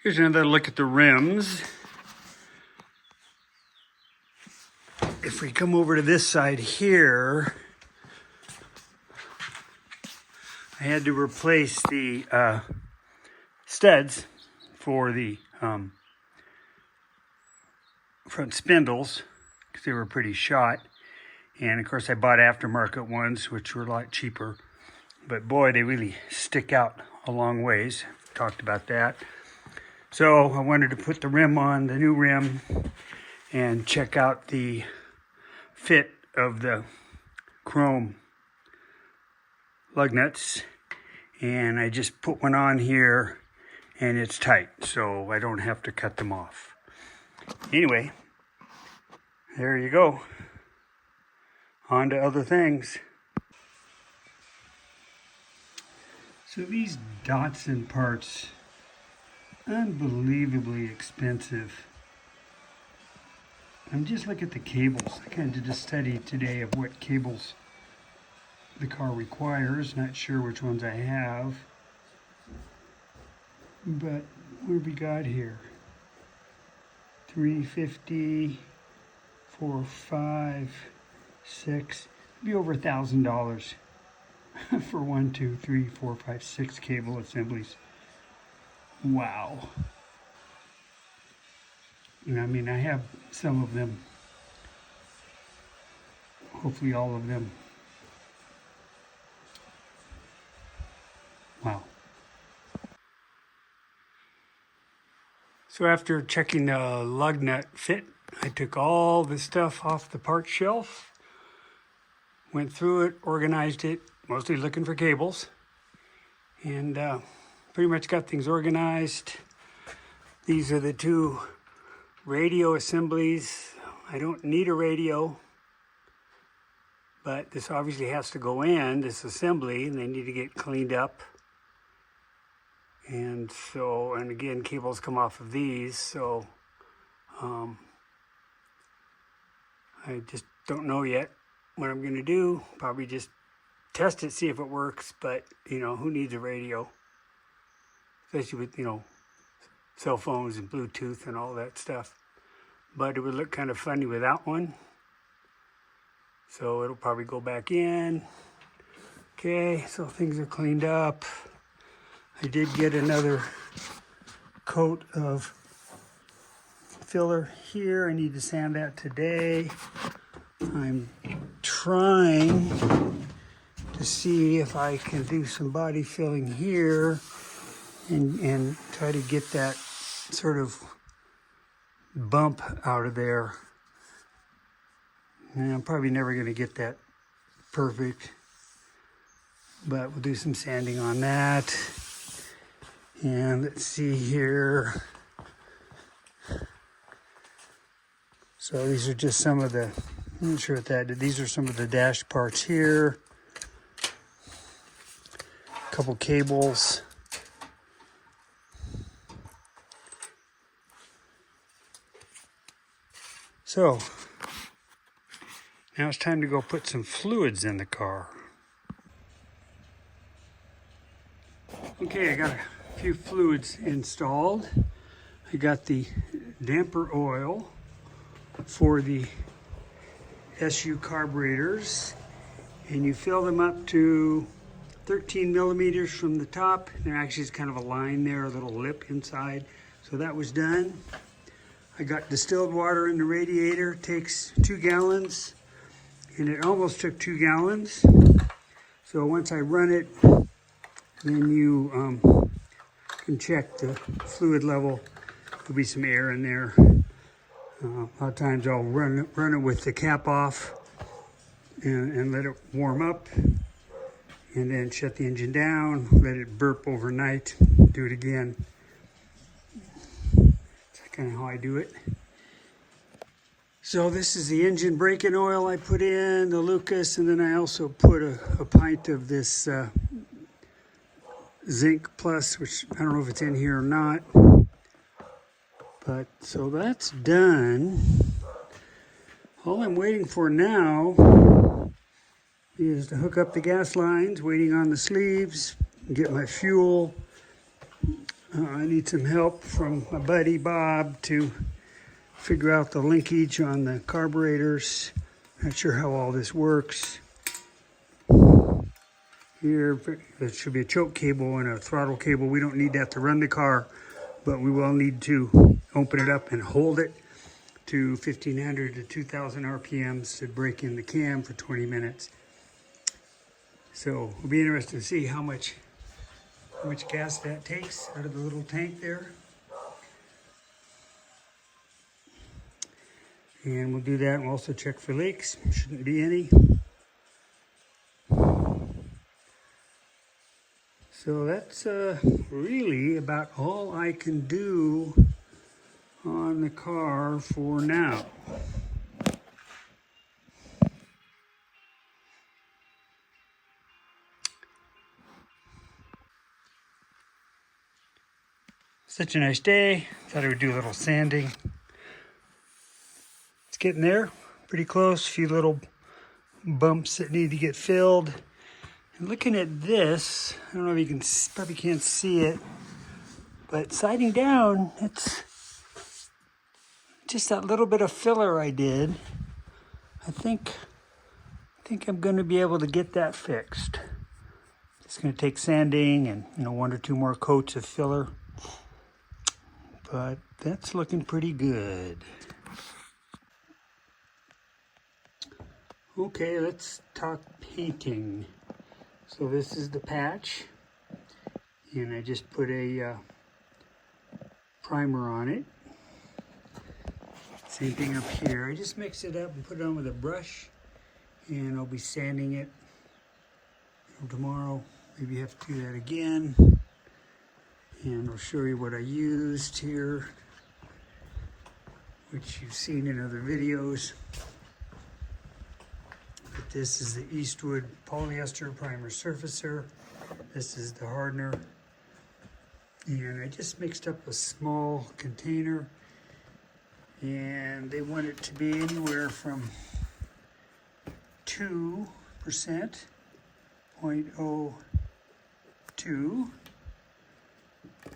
Here's another look at the rims. If we come over to this side here, I had to replace the studs for the front spindles because they were pretty shot. And of course I bought aftermarket ones, which were a lot cheaper. But boy, they really stick out a long ways. Talked about that. So I wanted to put the rim on, the new rim, and check out the fit of the chrome lug nuts. And I just put one on here and it's tight, so I don't have to cut them off. Anyway, there you go. On to other things. So these Datsun parts, unbelievably expensive. I'm just looking at the cables. I kind of did a study today of what cables the car requires. Not sure which ones I have. But what have we got here? $350, $4, $5, $6. Be over $1,000 for 1, 2, 3, 4, 5, 6 cable assemblies. Wow. And I mean, I have some of them. Hopefully all of them. Wow. So after checking the lug nut fit, I took all the stuff off the part shelf, went through it, organized it, mostly looking for cables, and pretty much got things organized. These are the two radio assemblies. I don't need a radio, but this obviously has to go in, this assembly, and they need to get cleaned up. And so, and again, cables come off of these, so I just don't know yet what I'm gonna do. Probably just test it, see if it works, but you know, who needs a radio? Especially with, you know, cell phones and Bluetooth and all that stuff. But it would look kind of funny without one. So it'll probably go back in. Okay, so things are cleaned up. I did get another coat of filler here. I need to sand that today. I'm trying to see if I can do some body filling here and try to get that sort of bump out of there. And I'm probably never going to get that perfect, but we'll do some sanding on that. And let's see here. So these are just some of the, I'm not sure what that did. These are some of the dash parts here. A couple cables. So now it's time to go put some fluids in the car. Okay, I got a few fluids installed. I got the damper oil for the SU carburetors, and you fill them up to 13 millimeters from the top. There actually is kind of a line there, a little lip inside. So that was done. I got distilled water in the radiator. It takes 2 gallons, and it almost took 2 gallons. So once I run it, then you can check the fluid level. There'll be some air in there. A lot of times I'll run it with the cap off and let it warm up, and then shut the engine down, let it burp overnight, do it again. That's kind of how I do it. So this is the engine braking oil I put in, the Lucas, and then I also put a pint of this Zinc Plus, which I don't know if it's in here or not. But so that's done. All I'm waiting for now is to hook up the gas lines, waiting on the sleeves, get my fuel I need some help from my buddy Bob to figure out the linkage on the carburetors. Not sure how all this works. Here, there should be a choke cable and a throttle cable. We don't need that to run the car, but we will need to open it up and hold it to 1500 to 2000 RPMs to break in the cam for 20 minutes. So it'll be interesting to see how much gas that takes out of the little tank there. And we'll do that, and we'll also check for leaks. Shouldn't be any. So that's really about all I can do on the car for now. Such a nice day. Thought I would do a little sanding. It's getting there, pretty close. A few little bumps that need to get filled. And looking at this, I don't know if you can, probably can't see it, but siding down, it's just that little bit of filler I did. I think I'm going to be able to get that fixed. It's going to take sanding and, you know, 1 or 2 more coats of filler, but that's looking pretty good. Okay, let's talk painting. So this is the patch, and I just put a primer on it. Same thing up here. I just mix it up and put it on with a brush, and I'll be sanding it tomorrow. Maybe have to do that again. And I'll show you what I used here, which you've seen in other videos. But this is the Eastwood polyester primer surfacer. This is the hardener. And I just mixed up a small container, and they want it to be anywhere from 2%, 0.02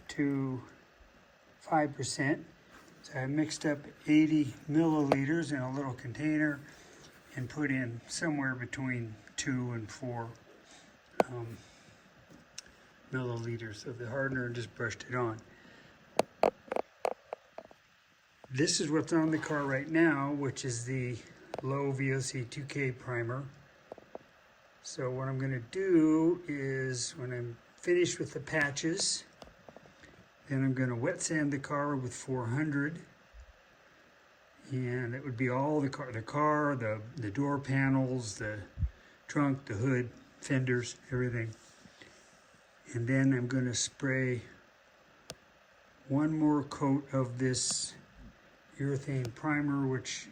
to 5%. So I mixed up 80 milliliters in a little container and put in somewhere between 2 and 4 milliliters of the hardener and just brushed it on. This is what's on the car right now, which is the low VOC 2K primer. So what I'm going to do is, when I'm finished with the patches, then I'm going to wet sand the car with 400. And it would be all the car, the door panels, the trunk, the hood, fenders, everything. And then I'm going to spray 1 more coat of this urethane primer, which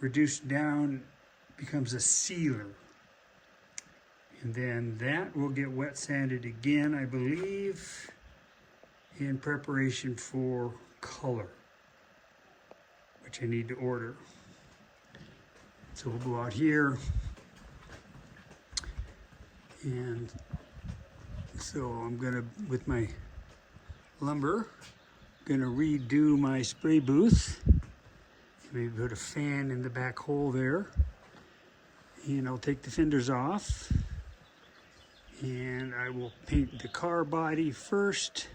reduced down becomes a sealer. And then that will get wet sanded again, I believe, in preparation for color, which I need to order. So we'll go out here, and so I'm gonna, with my lumber, gonna redo my spray booth. Maybe put a fan in the back hole there, and I'll take the fenders off, and I will paint the car body first.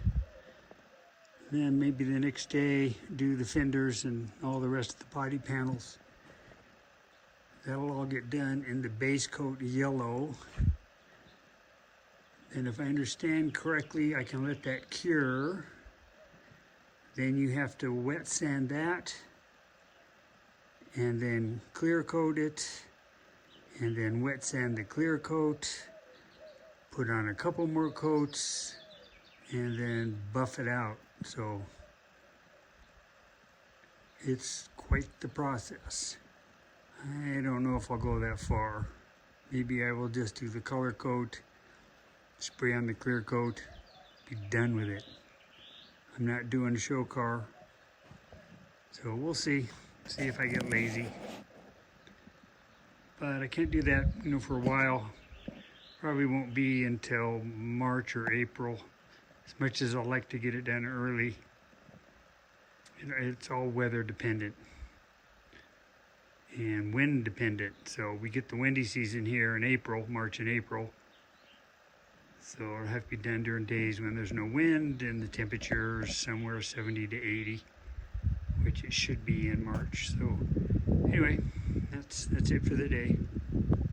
Then maybe the next day do the fenders and all the rest of the body panels. That'll all get done in the base coat yellow. And if I understand correctly, I can let that cure. Then you have to wet sand that, and then clear coat it, and then wet sand the clear coat, put on a couple more coats, and then buff it out. So it's quite the process. I don't know if I'll go that far. Maybe I will just do the color coat, spray on the clear coat, be done with it. I'm not doing a show car, so we'll see if I get lazy. But I can't do that, for a while. Probably won't be until March or April As much as I like to get it done early, it's all weather dependent and wind dependent. So we get the windy season here in April, March and April. So it'll have to be done during days when there's no wind and the temperature is somewhere 70 to 80, which it should be in March. So anyway, that's it for the day.